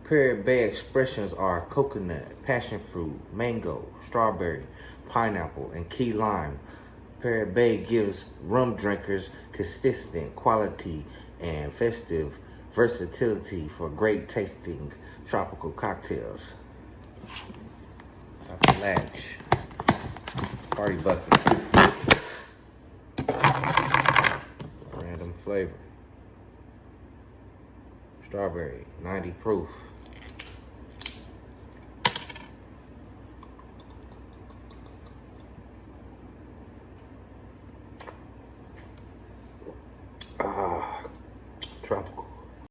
Parrot Bay expressions are coconut, passion fruit, mango, strawberry, pineapple, and key lime. Parrot Bay gives rum drinkers consistent quality and festive versatility for great tasting tropical cocktails. Latch, party bucket, random flavor, strawberry, 90 proof.